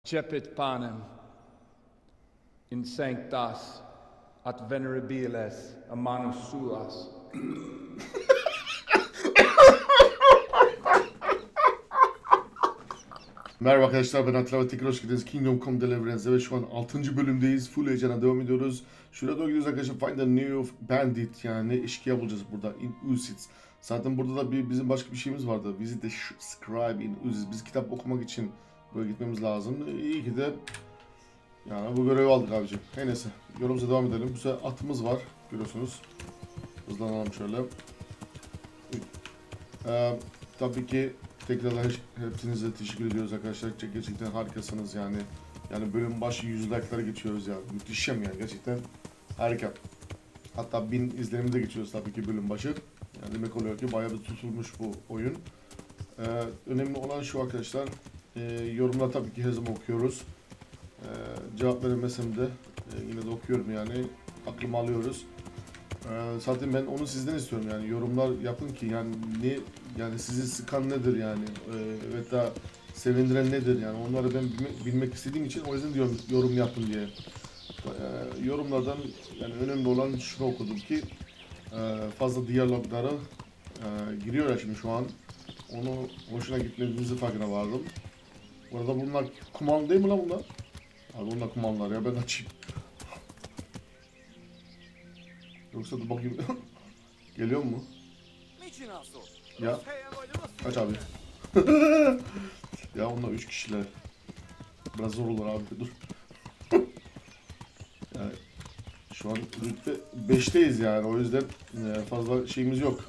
Cepit panem in sanctas at venerabiles amanus suas. Merhaba arkadaşlar, ben Atilla ve tekrar hoş geldiniz Kingdom Come Deliverance'e ve şu an 6. bölümdeyiz. Full heyecana devam ediyoruz. Şuraya doğru gidiyoruz arkadaşlar. Find a new bandit, yani eşkıya bulacağız burada. In Uzis. Zaten burada da bizim başka bir şeyimiz vardı. Visit the scribe in Uzis. Biz kitap okumak için böyle gitmemiz lazım. İyi ki de yani bu görevi aldık abicim. Her neyse, yolumuza devam edelim. Bu sefer atımız var, görüyorsunuz. Hızlanalım şöyle. Tabii ki tekrardan hepinize teşekkür ediyoruz arkadaşlar. Gerçekten harikasınız yani. Yani bölüm başı 100 like'lara geçiyoruz ya. Müthişem yani, gerçekten harika. Hatta 1000 izlenimi de geçiyoruz tabii ki bölüm başı. Yani demek oluyor ki bayağı bir tutulmuş bu oyun. Önemli olan şu arkadaşlar. Yorumlar tabii ki her zaman okuyoruz. Cevap veremesem de yine de okuyorum yani. Aklıma alıyoruz. Zaten ben onu sizden istiyorum yani, yorumlar yapın ki yani yani sizi sıkan nedir yani, ve da sevindiren nedir yani, onları ben bilmek istediğim için o yüzden diyorum yorum yapın diye. Yorumlardan yani önemli olan şunu okudum ki fazla diyaloglara giriyorlar şimdi şu an, onu hoşuna gitmediğinizi farkına vardım. Bu arada bunlar kumandı değil mi lan bunlar? Abi bunlar kumandalar ya, ben açayım. Yoksa dur bakayım. Geliyor mu? Ya. Kaç abi? Ya onlar 3 kişiler. Biraz zor olur abi, dur. Yani şu an rütbe 5'teyiz yani, o yüzden fazla şeyimiz yok.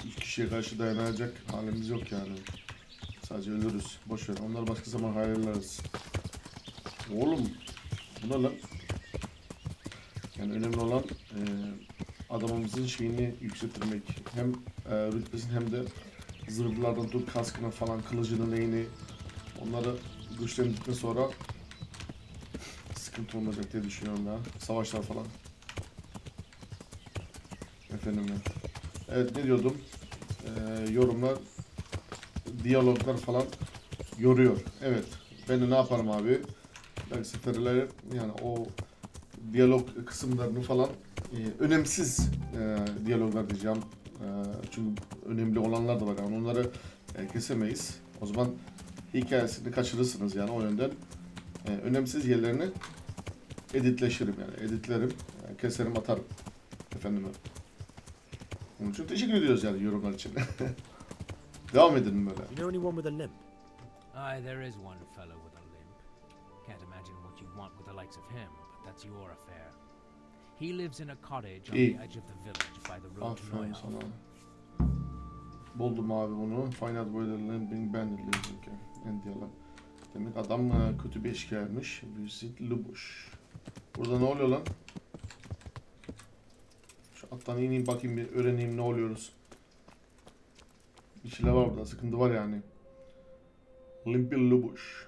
3 kişiye karşı dayanacak halimiz yok yani. Sadece ölürüz. Boş ver. Onları başka zaman hayalleriz. Oğlum, bu ne lan? Yani önemli olan adamımızın şeyini yükseltmek, hem rütbesini hem de zırhlardan tut kaskına falan, kılıcını, neyini, onları güçlendikten sonra sıkıntı olmayacak diye düşünüyorum ya, savaşlar falan. Efendim ya. Evet, ne diyordum? Yorumlar, diyaloglar falan yoruyor. Evet, ben de ne yaparım abi? Belki seferler yani o diyalog kısımlarını falan önemsiz diyaloglar diyeceğim. Çünkü önemli olanlar da var yani, onları kesemeyiz. O zaman hikayesini kaçırırsınız yani, o yönden önemsiz yerlerini editleşirim yani, editlerim, yani keserim, atarım efendime. Onun için teşekkür ediyoruz yani yorumlar için. Devam edelim böyle. You know anyone with a limp? Aye, there is one fellow with a limp. Can't imagine what you want with the likes of him, but that's your affair. He lives in a cottage on the edge of the village by the road to Aferin Neuhof. sana. Buldum abi bunu. Find out where the limping bandit lives. Okay. Endiyalar. Demek adam kötü bir eşkıyaymış. Visit Lubuş. Burada ne oluyor lan? Şu attan ineyim bakayım, bir öğreneyim ne oluyoruz. Bir şeyler var burada. Sıkıntı var yani. Limpy Lubuş.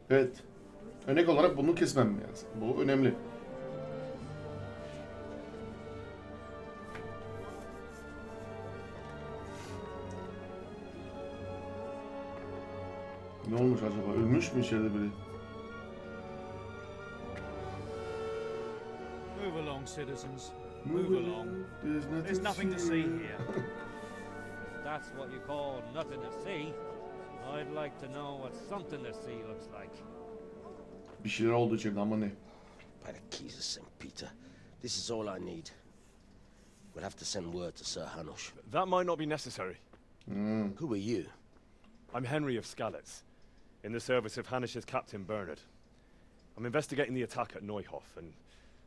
Evet. Örnek olarak bunu kesmem yani. Bu önemli. Ne olmuş acaba? Ölmüş mü içeride biri? Move along, citizens. Move along. There's nothing to see here. That's what you call nothing to see. I'd like to know what something to see looks like. Bir şeyler oldu içeride ama ne? By the keys of St. Peter. This is all I need. We'll have to send word to Sarhoş. That might not be necessary. Who are you? I'm Henry of Skalitz, in the service of Hanish's captain Bernard. I'm investigating the attack at Neuhof, and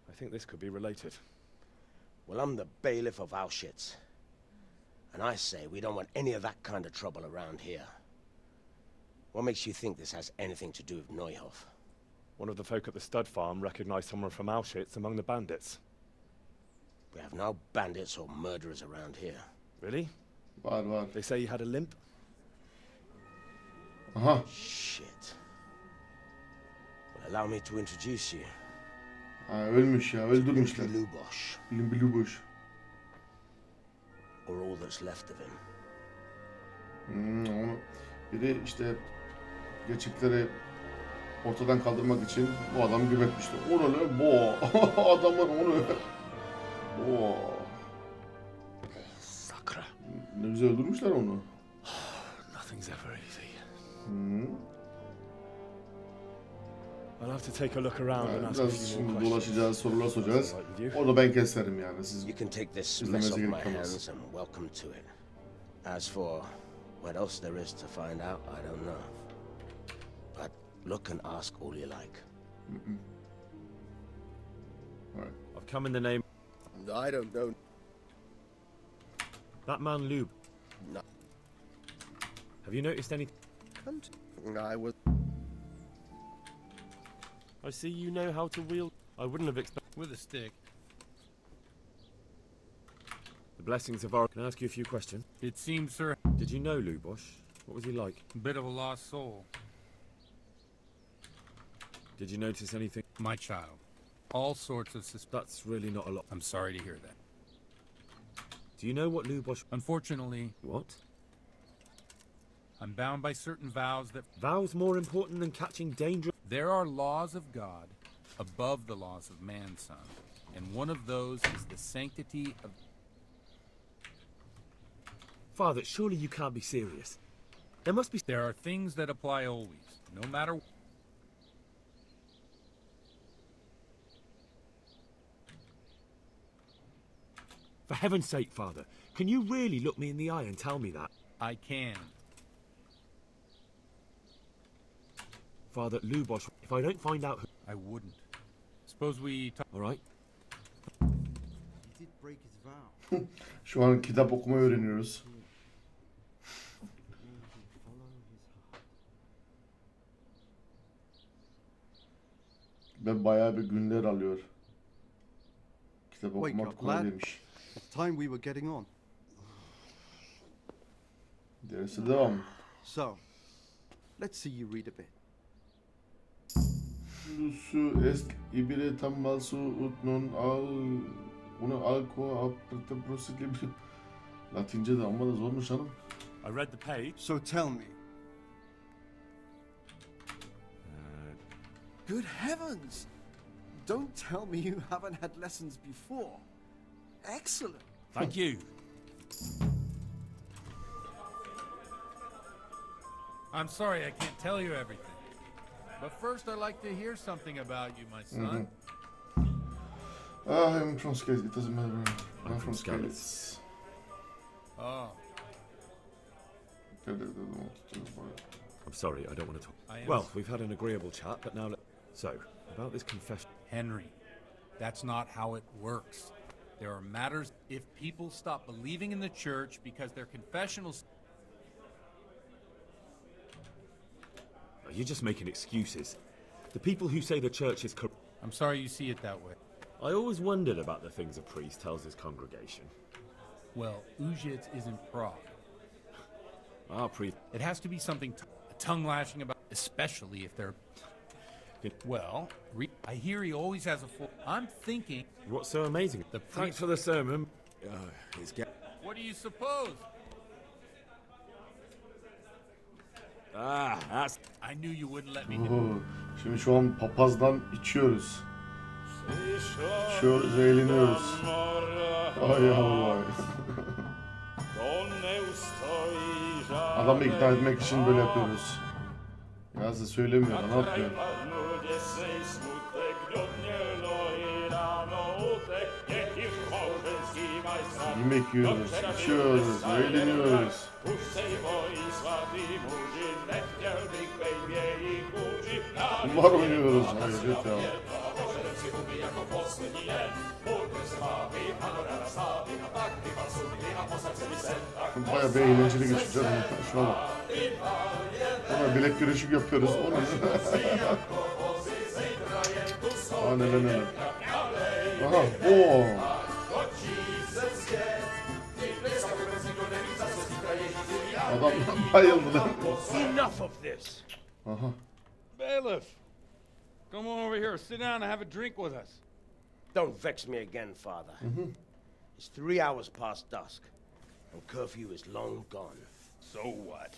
I think this could be related. Well, I'm the bailiff of Auschwitz. And I say we don't want any of that kind of trouble around here. What makes you think this has anything to do with Neuhof? One of the folk at the stud farm recognized someone from Auschwitz among the bandits. We have no bandits or murderers around here. Really? Var. They say he had a limp? Aha. Shit. Well, allow me to introduce you. Ha, ölmüş ya, öldürmüşler. Lubosh. Limpy Lubuş. Or all that's left of him. Onu Biri işte gerçekleri ortadan kaldırmak için bu adam gümetmişti. Onu ne? Bu adamın onu. Bu. Sakra. Ne güzel öldürmüşler onu. Nothing's ever easy. Hı. I'll have to take a look around and ask a Biraz few more şimdi questions. dolaşacağız, sorular soracağız. All right with you? Onu ben keserim yani. Siz You can take this Is mess there off my anything that comes? hands and welcome to it. As for what else there is to find out, I don't know. But look and ask all you like. I've come in the name. I don't know. That man Lube. No. Have you noticed any? I was. I see you know how to wield. I wouldn't have expected. With a stick. The blessings of our. Can I ask you a few questions? It seems, sir, Did you know Lubosh? What was he like? a bit of a lost soul. Did you notice anything? My child. All sorts of suspicion. That's really not a lot. I'm sorry to hear that. Do you know what Lubosh? Unfortunately, What? I'm bound by certain vows that Vows more important than catching danger. there are laws of God above the laws of man, son. And one of those is the sanctity of... Father, surely you can't be serious. There must be. There are things that apply always, no matter... For heaven's sake, Father, can you really look me in the eye and tell me that? I can. Father, Lubosh, if I don't find out who... I wouldn't. Suppose we talk... All right? He did break his vow. şu an kitap okumayı öğreniyoruz. Ve bayağı bir günler alıyor. Kitap Wake okumak up, kolay lad. demiş. It's time we were getting on. Derse devam. So, let's see you read a bit. Su esk ibire tammalsu utnon al bunu alko aptırtı prosidli bir Latince de amma da zormuş hanım. I read the page. So tell me. Good heavens! Don't tell me you haven't had lessons before. Excellent. Thank you. I'm sorry I can't tell you everything. But first I'd like to hear something about you, my son. I'm from Scales, it doesn't matter. I'm from Scales. Scales. Oh, I'm sorry, I don't want to talk. I am... Well, we've had an agreeable chat, but now... So, about this confession... Henry, that's not how it works. There are matters if people stop believing in the church because their confessionals... You're just making excuses. The people who say the church is corrupt... I'm sorry you see it that way. I always wondered about the things a priest tells his congregation. Well, Ujits is in Prague. Our priest... It has to be something tongue-lashing about, especially if they're... Well, I hear he always has a full... I'm thinking... What's so amazing? The Thanks for the sermon. What do you suppose? Ah, that's... I knew you wouldn't let me... Oho, şimdi şu an papazdan içiyoruz. İçiyoruz, eğleniyoruz. Ay Allah. Adamı ikna etmek için böyle yapıyoruz. Ya size söylemiyor, anlatmıyor. Yemek yiyoruz, içiyoruz, eğleniyoruz. Kumar oynuyoruz. Hayret ya. Bayağı bir eğlenceli geçiyor. Şuna bak. Ona bilek güreşi yapıyoruz. Onu. Aa neler neler. Aha. Oo. Adam bayıldı lan. Enough of this. Aha. Bailiff, come on over here. Sit down and have a drink with us. Don't vex me again, Father. It's 3 hours past dusk, and curfew is long gone. So what?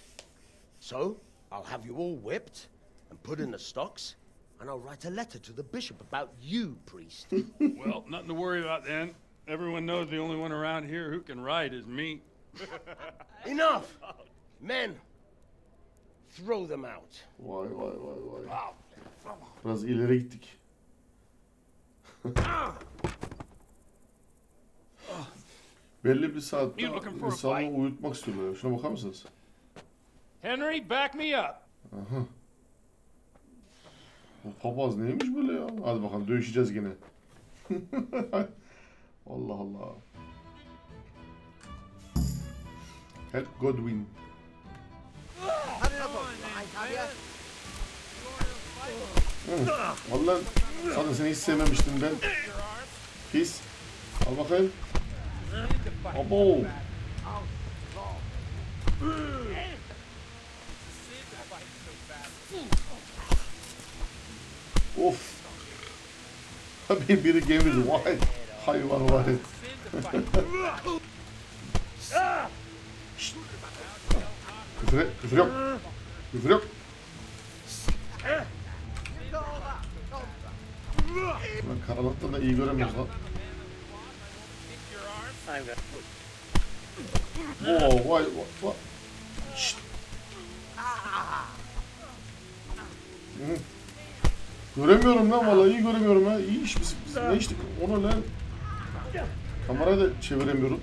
So, I'll have you all whipped and put in the stocks, and I'll write a letter to the bishop about you, priest. Well, nothing to worry about then. Everyone knows the only one around here who can write is me. Enough! Men, throw them out. Vay vay vay vay. Biraz ileri gittik. Belli bir saatte insanı uyutmak istiyorlar. Şuna bakar mısınız? Henry, back me up. Aha. Bu papaz neymiş böyle ya? Hadi bakalım dövüşeceğiz gene. Allah Allah. Help Godwin. Vallahi zaten seni hiç sevmemiştim ben. Pis. Al bakayım. Abo. Of. Biri gemidi. Vay. Hayvan var. Küfür yok. Küfür yok. Lan karanlıkta da iyi göremiyoruz lan. Oo, vay vay. Şşt. Göremiyorum lan vallahi iyi göremiyorum ha. İyi iş biz ne içtik onu lan. Kamerayı da çeviremiyorum.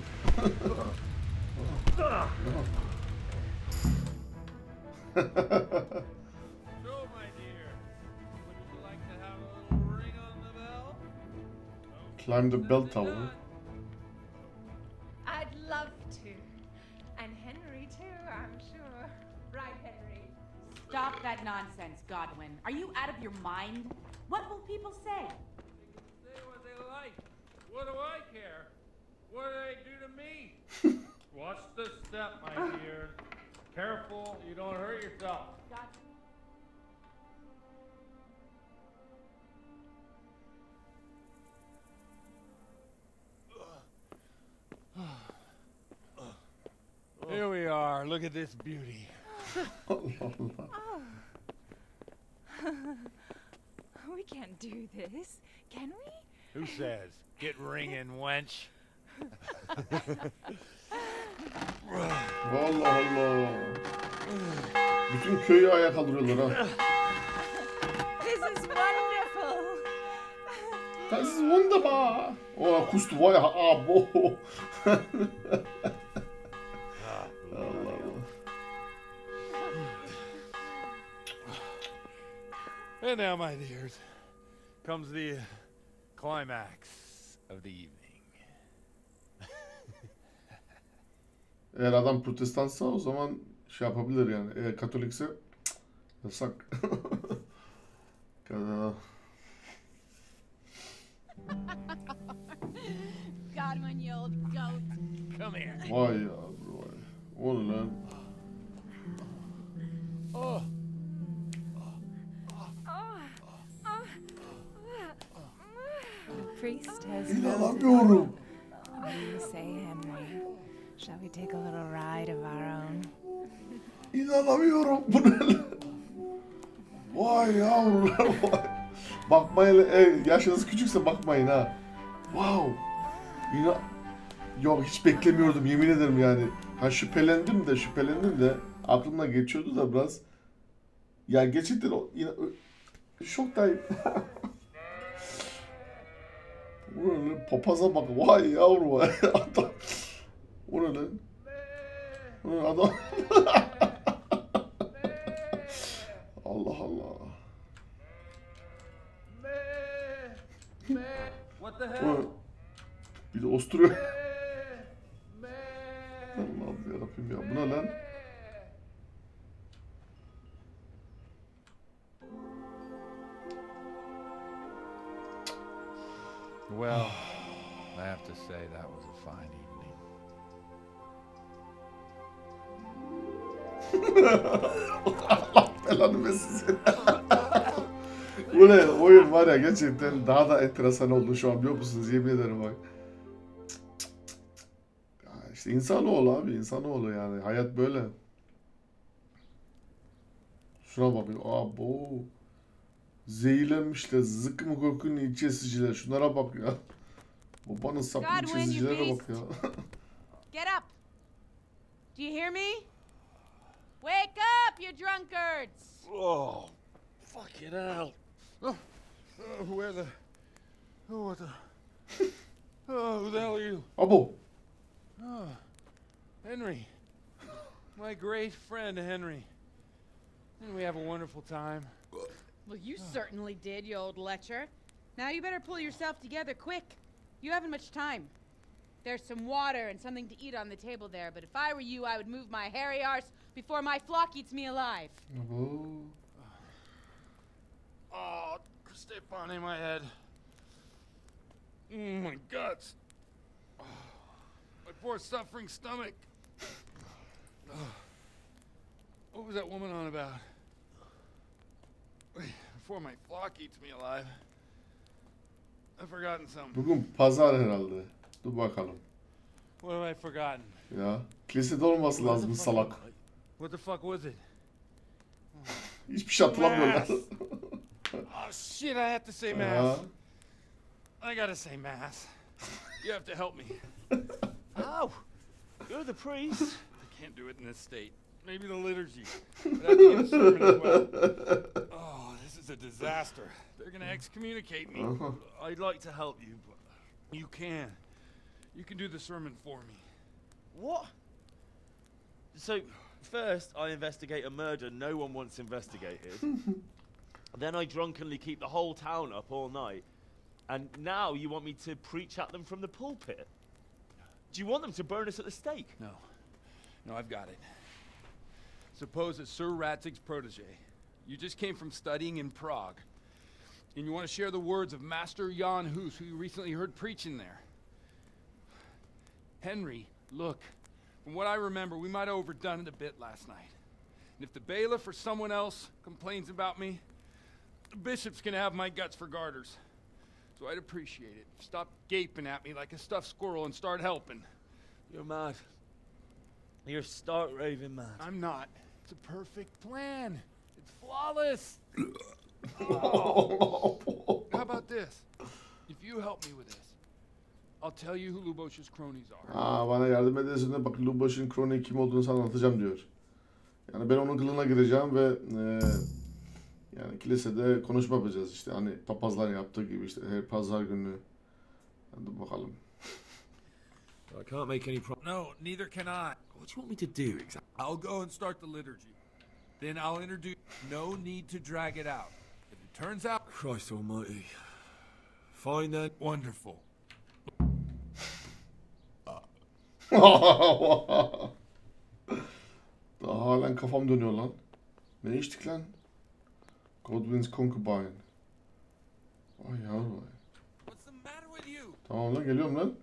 Climb the bell tower. I'd love to. And Henry too, I'm sure. Right, Henry? Stop that nonsense, Godwin. Are you out of your mind? What will people say? They can say what they like. What do I care? What do they do to me? Watch the step, my dear. Careful, you don't hurt yourself. Here we are. Look at this beauty. We can't do this, can we? Who says? Get ringing, wench. Vallahi Allah. Bütün köyü ayağa kaldırıyorlar ha. This is wonderful. Das ist wunderbar. Oh, kustu vay abo. And now, my dears, comes the climax of the evening. Eğer adam protestansa o zaman şey yapabilir yani. Eğer katolikse yasak. Godwin, you old goat. Come here. Vay yavru vay. O ne lan? Oh. Priest has İnanamıyorum. You say, Henry. Shall we take a little ride of our own? İnanamıyorum. Bu ne lan? Vay yavrular vay. Bakmayın. Yaşınız küçükse bakmayın ha. Wow. Yok hiç beklemiyordum yemin ederim yani. Ha şüphelendim de aklımdan geçiyordu da biraz. Ya gerçekten şoktayım. Ulan papaza bak vay yavru vay adam. Ulan adam. Allah Allah. What the hell? Bir de osturuyor. Allah'ım yarabbim ya bu ne lan? Well, I have to say that was a fine evening. Allah belanı versin seni. Bu ne? Oyun var ya gerçekten daha da enteresan oldu şu an biliyor musunuz? Yemin ederim bak. Ya işte insanoğlu abi insanoğlu yani hayat böyle. Şuna bakın. Abo. Zehirlenmişler. Zıkkı mı korkunun iç esiciler. Şunlara bak ya. Babanın saplı iç esicilere bak ya. Get up. Do you hear me? Wake up, you drunkards. Oh, fucking hell. Where the... Oh, what the... Oh, who the hell are you? Abo. Oh, Henry. My great friend, Henry. Didn't we have a wonderful time? Well, you certainly did, you old lecher. Now you better pull yourself together quick. You haven't much time. There's some water and something to eat on the table there, but if I were you, I would move my hairy arse before my flock eats me alive. Abo. Oh, step on in my head. My guts. Oh, my poor suffering stomach. Oh. What was that woman on about? Wait, before my flock eats me alive. I've forgotten something. Bugün pazar herhalde. Dur bakalım. What have I forgotten? Ya. Kilisede olması lazım salak. What the fuck was it? Hiçbir şey hatırlamıyorlar. Oh shit, I have to say mass. I gotta say mass. You have to help me. Oh, you're the priest. I can't do it in this state. Maybe the liturgy. But I have to give a sermon as well. Oh, this is a disaster. They're gonna excommunicate me. I'd like to help you, but you can. You can do the sermon for me. What? So, first I investigate a murder no one wants investigated. Then I drunkenly keep the whole town up all night. And now you want me to preach at them from the pulpit? Do you want them to burn us at the stake? No. No, I've got it. Suppose that Sir Ratzig's protege. You just came from studying in Prague. And you want to share the words of Master Jan Hus, who you recently heard preaching there. Henry, look. From what I remember, we might have overdone it a bit last night. And if the bailiff or someone else complains about me, the bishop's gonna have my guts for garters. So I'd appreciate it. Stop gaping at me like a stuffed squirrel and start helping. You're mad. You're stark raving mad. I'm not. It's a perfect plan. It's flawless. Oh. How about this? If you help me with this, I'll tell you who Lubosh's cronies are. Bana yardım edersin de bak Lubosh'un kroni kim olduğunu sana anlatacağım diyor. Yani ben onun kılığına gireceğim ve yani kilisede konuşma yapacağız işte hani papazlar yaptığı gibi işte her pazar günü. Hadi bakalım. I can't make any No, neither can I. What do you want me to do exactly? I'll go and start the liturgy. Then I'll introduce. No need to drag it out. If it turns out. Christ almighty. Fine then. Wonderful. Daha halen kafam dönüyor lan. Ne içtik lan? Godwin's Concubine. Ay yavrum. What's the matter with you? Tamam lan geliyorum lan.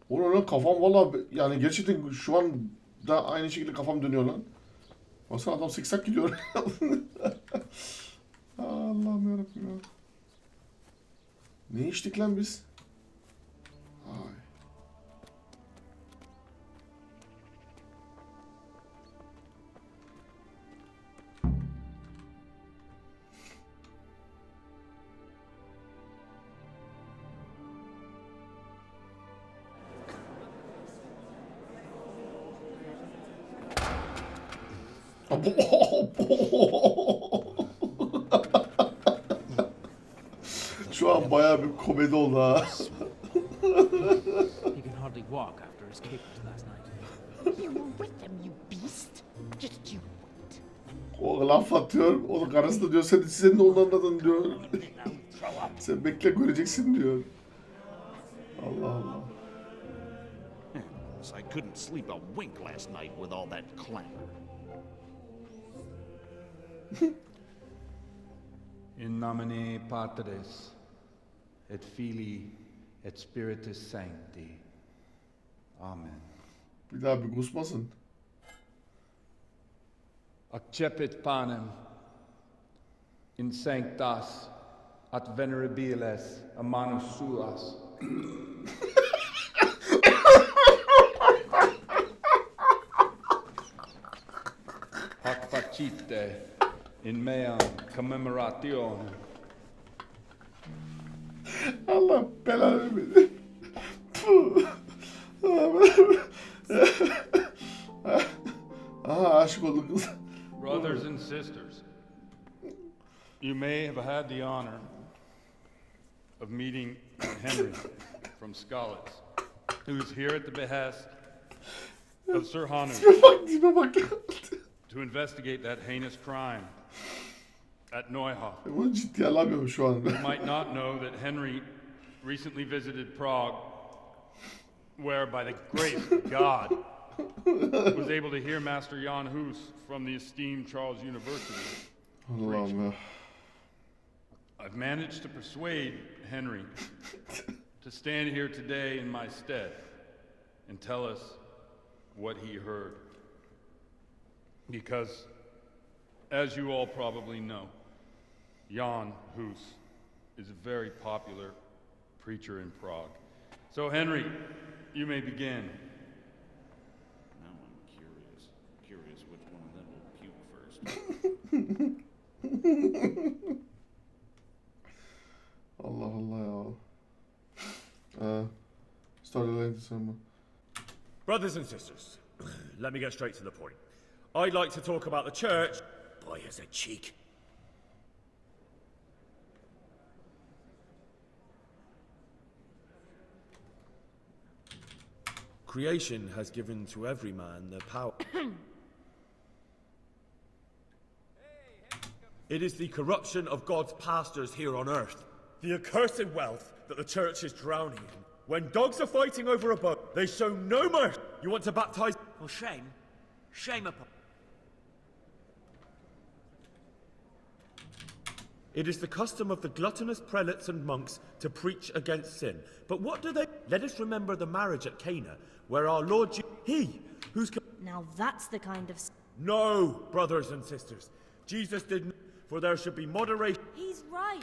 Oğlum lan kafam valla yani gerçekten şu an da aynı şekilde kafam dönüyor lan. Baksana adam siksak gidiyor. Allah'ım yarabbim ya. Ne içtik lan biz? Ay. Şu an bayağı bir komedi oldu ha. He can hardly walk after his capers last night. You were with them, you beast. Just you wait. O laf atıyor, onun karısı da diyor sen de ondan adın diyor. Sen bekle göreceksin diyor. Allah Allah. I couldn't sleep a wink last night with all that clamor. In nomine Patris et Filii et Spiritus Sancti. Amen. Bir daha bir kusmasın. Accepit panem in sanctas at venerabiles a manus suas. Hac facite in meam commemorationem. Allah belanı versin. Aha aşık oldum kız. Brothers and sisters, you may have had the honor of meeting Henry from Skalitz, who is here at the behest of Sir Hanus to investigate that heinous crime at Neuhof. Bunu ciddiye alamıyorum şu an. You might not know that Henry recently visited Prague, where by the grace of God was able to hear Master Jan Hus from the esteemed Charles University. Allah'ım. I've managed to persuade Henry to stand here today in my stead and tell us what he heard. Because, as you all probably know, Jan Hus is a very popular preacher in Prague. So, Henry, you may begin. Now I'm curious which one of them will puke first. Allah Allah ya. Storyline December. Brothers and sisters, let me get straight to the point. I'd like to talk about the church. Boy has a cheek. Creation has given to every man the power. It is the corruption of God's pastors here on earth. The accursed wealth that the church is drowning in. When dogs are fighting over a boat, they show no mercy. You want to baptize? Well, shame. Shame upon. It is the custom of the gluttonous prelates and monks to preach against sin. But what do they? Let us remember the marriage at Cana, where our Lord He, who's... Now that's the kind of... No, brothers and sisters. Jesus didn't, for there should be moderation. He's right.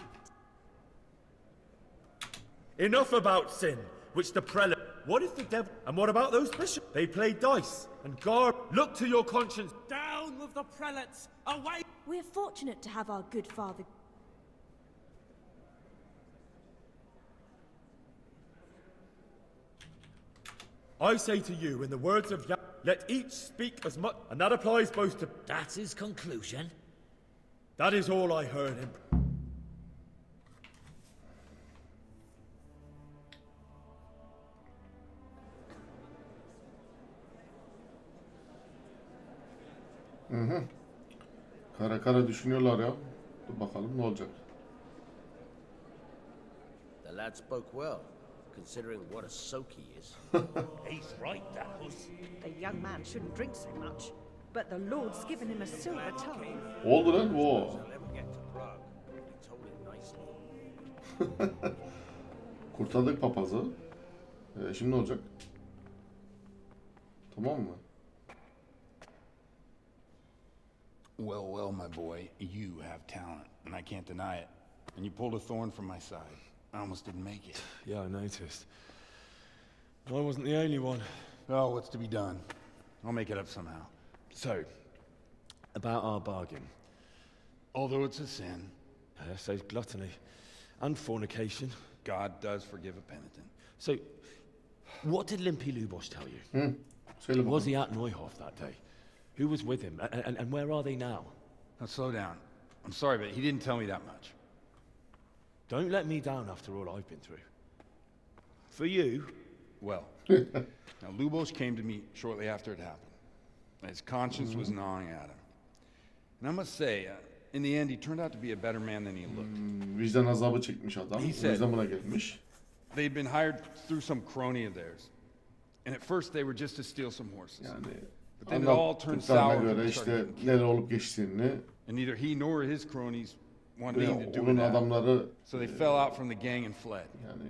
Enough about sin, which the prelate... What if the devil... And what about those bishops? They play dice and guard. Look to your conscience. Down with the prelates! Away! We're fortunate to have our good father... I say to you, in the words of Yah, let each speak as much... And that applies both to... That's his conclusion? That is all I heard him. Hı. Kara kara düşünüyorlar ya. Dur bakalım ne olacak. The lad spoke well, considering what a soak he is. He's right, that was. The young man shouldn't drink so much, but the Lord's given him a silver tongue. Oldu lan o. Kurtardık papazı. Şimdi ne olacak? Tamam mı? Well, my boy, you have talent, and I can't deny it. And you pulled a thorn from my side. I almost didn't make it. Yeah, I noticed. I wasn't the only one. Oh, what's to be done? I'll make it up somehow. So, about our bargain. Although it's a sin. So gluttony and fornication. God does forgive a penitent. So, what did Limpy Lubosh tell you? Was he at Neuhof that day? Who was with him? And where are they now? Now slow down. I'm sorry, but he didn't tell me that much. Don't let me down after all I've been through. For you... Well, now Lubosh came to me shortly after it happened. His conscience was gnawing at him. And I must say, in the end, he turned out to be a better man than he looked. Vicdan azabı çekmiş adam. He O said yüzden buna gelmiş. they'd been hired through some crony of theirs. And at first they were just to steal some horses. But then it all turned sour. Göre işte neler olup geçtiğini. And neither he nor his cronies wanted anything to do Onun with that. adamları So they fell out from the gang and fled. Yani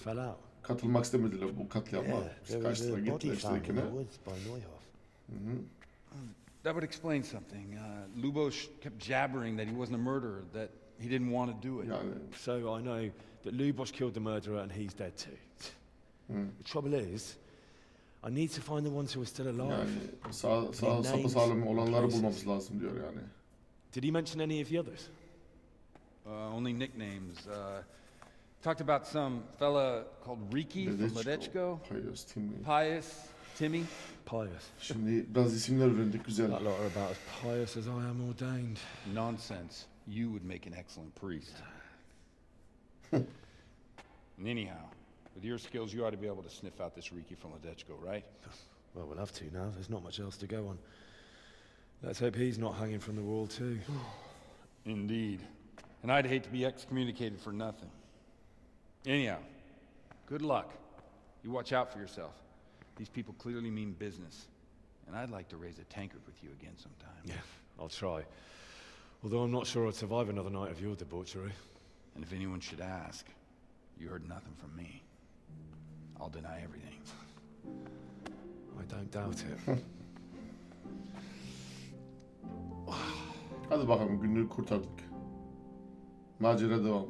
fell out. Katılmak istemediler bu katliama. Karşısına gittiler işte ikine. That would explain something. Lubosh kept jabbering that he wasn't a murderer, that he didn't want to do it. So I know that Lubosh killed the murderer and he's dead too. The trouble is, I need to find the ones who are still alive. Yani sapasağlam olanları bulmamız lazım diyor yani. Did he mention any of the others? Only nicknames. Talked about some fella called Riki from Ledechko. Pius, Timmy. Pius. Şimdi biraz isimler öğrendik, güzel. That lot are about as pious as I am ordained. Nonsense. You would make an excellent priest. And anyhow, with your skills, you ought to be able to sniff out this Riki from Ledechko, right? Well, we'll have to now. There's not much else to go on. Let's hope he's not hanging from the wall too. Indeed. And I'd hate to be excommunicated for nothing. Anyhow, good luck. You watch out for yourself. These people clearly mean business. And I'd like to raise a tankard with you again sometime. Yeah, I'll try. Although I'm not sure I'd survive another night of your debauchery. And if anyone should ask, you heard nothing from me. I'll deny everything. I don't doubt it. Hadi bakalım, günlüğü kurtardık. Macera devam.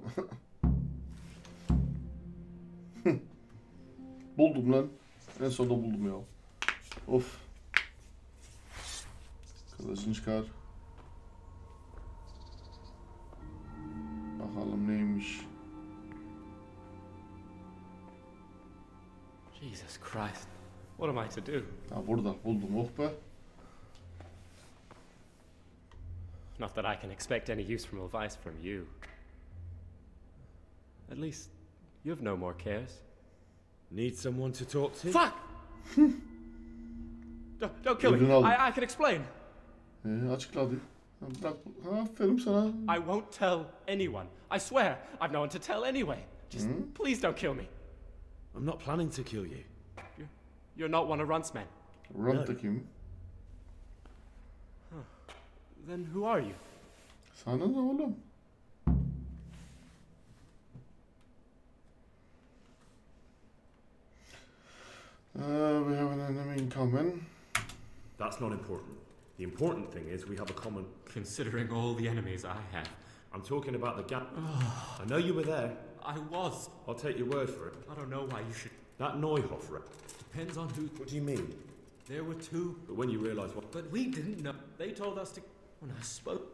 Buldum lan. En sonunda buldum ya. Of. Kılıcını çıkar. Bakalım neymiş. Jesus Christ. What am I to do? Ha burada buldum, oh be. Not that I can expect any useful advice from you. At least, you have no more cares. Need someone to talk to? Fuck! Don't kill me. I can explain. Açıkladı. Bırak. Aferin sana. I won't tell anyone. I swear, I've no one to tell anyway. Just please don't kill me. I'm not planning to kill you. You're not one of Runt's men. Runt da kim? Then who are you? Sana ne oğlum? We have an enemy in common. That's not important. The important thing is we have a common... Considering all the enemies I have. I'm talking about the gap. I know you were there. I was. I'll take your word for it. I don't know why you should... That Neuhofer. Depends on who... What do you mean? There were two. But when you realise what... But we didn't know. They told us to... When I spoke...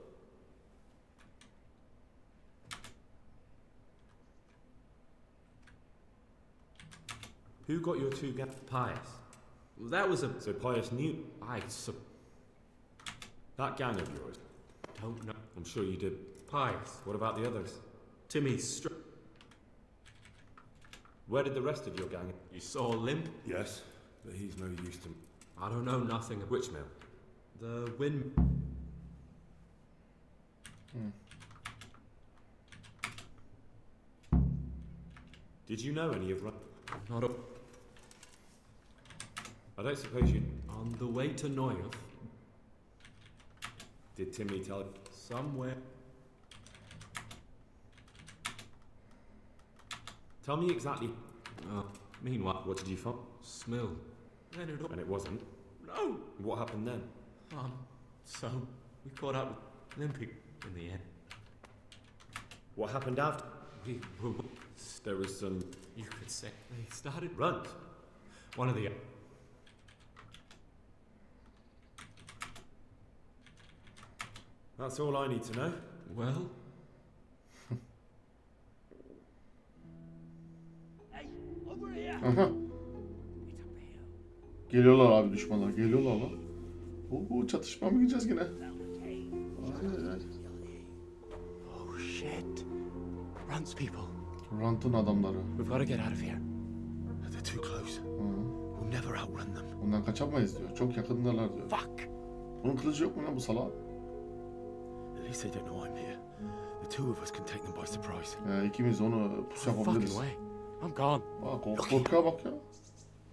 Who got your two gaps? Pius. Well, that was a... So Pius knew... That gang of yours? Don't know. I'm sure you did. Pius. What about the others? Timmy Where did the rest of your gang... You saw Limp? Yes, but he's no use to... I don't know nothing of... Which mill? The wind... Did you know any of... Not a... I don't suppose you... On the way to Neuhof... Did Timmy tell you? Somewhere... Tell me exactly... Meanwhile... What did you find? Smell. Then And it wasn't? No! What happened then? So... We caught up with Limpy in the end. What happened after? We were... There was some... You could say... They started... Runt? One of the... That's all I need to know. Well... Aha. Geliyorlar abi, düşmanlar. Geliyorlar lan. Çatışma mı gideceğiz yine? Oh shit. Runt's people. Runt'ın adamları. We've got to get out of here. They're too close. We'll never outrun them. Ondan kaçamayız diyor. Çok yakındalar diyor. Fuck. Bunun kılıcı yok mu lan bu salak? At least they don't know I'm here. The two of us can take them by surprise. İkimiz onu pusu yapabiliriz. I'm gone. Korkuya bak ya.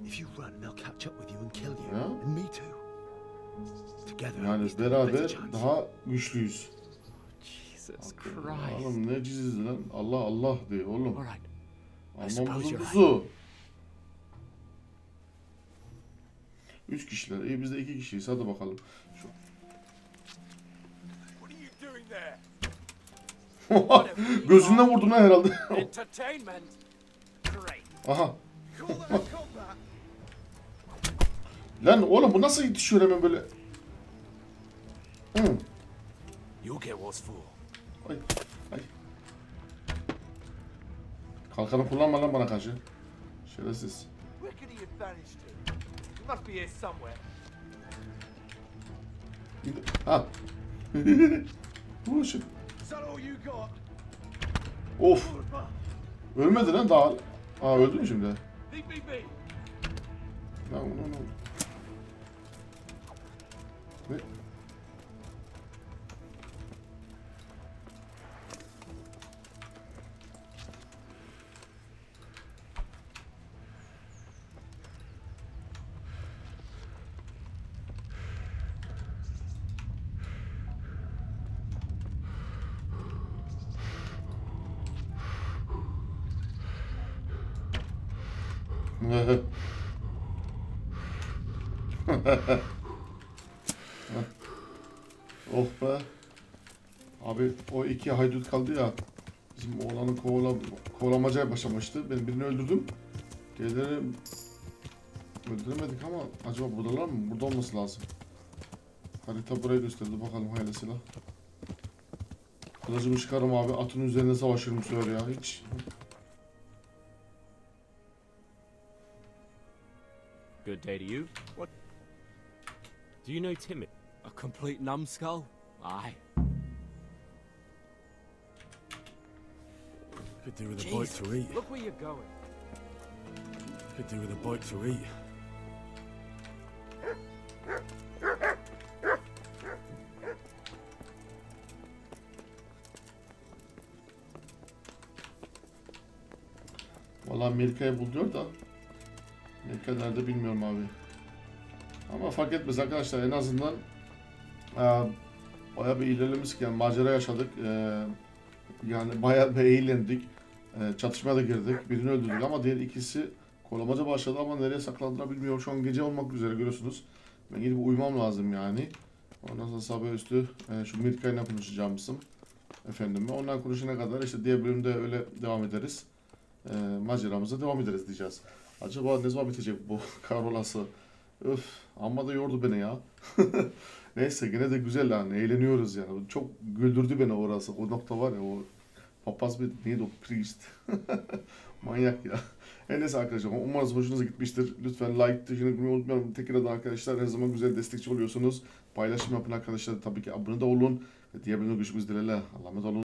If you run, they'll catch up with you and kill you. And me too. Together. Yani beraber daha güçlüyüz. Jesus Christ. Oğlum ne ciziz lan? Allah Allah diyor oğlum. Alright. Almamızın 3 kişiler. İyi biz de 2 kişiyiz. Hadi bakalım. Gözünden vurdum lan herhalde. Aha. Lan oğlum bu nasıl yetişiyor hemen böyle? You'll get what's for. Ay. Ay. Kalkanı kullanma lan bana karşı. Şerefsiz. Where could he have vanished to? He must be here somewhere. Ha. Bullshit. Is that all you got? Of. Ölmedi lan daha. Aa öldü mü şimdi? Lan onu ne? Oh be. Abi o iki haydut kaldı ya. Bizim oğlanı kovalamacaya başlamıştı. Ben birini öldürdüm. Diğerleri öldüremedik ama acaba buradalar mı? Burada olması lazım. Harita burayı gösterdi. Bakalım hayırlısıyla. Kılıcımı çıkarım abi. Atın üzerine savaşırım söyle ya. Hiç. Good day to you. What? Do you know Timmy? A complete numbskull? Aye. Could do with a bite to eat. Look where you're going. Could do with a bite to eat. Vallahi Amerika'yı buluyor da Amerika nerede bilmiyorum abi. Ama fark etmez arkadaşlar, en azından bayağı bir ilerlemiştik, yani macera yaşadık. Yani bayağı bir eğlendik. Çatışmaya da girdik. Birini öldürdük ama diğer ikisi kolamaca başladı ama nereye saklandılar bilmiyorum. Şu an gece olmak üzere, görüyorsunuz. Ben gidip uyumam lazım yani. Ondan sonra sabah üstü şu Mirka'yla konuşacağımızım. Efendim, ondan konuşana kadar işte diğer bölümde öyle devam ederiz. Maceramıza devam ederiz diyeceğiz. Acaba ne zaman bitecek bu kahrolası? Öf, amma da yordu beni ya. Neyse, gene de güzel yani, eğleniyoruz yani. Çok güldürdü beni orası. O nokta var ya, o papaz bir neydi o, priest. Manyak ya. Neyse arkadaşlar, umarız hoşunuza gitmiştir. Lütfen like tuşunu unutmayın. Tekrardan arkadaşlar, her zaman güzel destekçi oluyorsunuz. Paylaşım yapın arkadaşlar. Tabii ki abone de olun. Ve diğer bölümde görüşmek üzere. Allah'a emanet olun.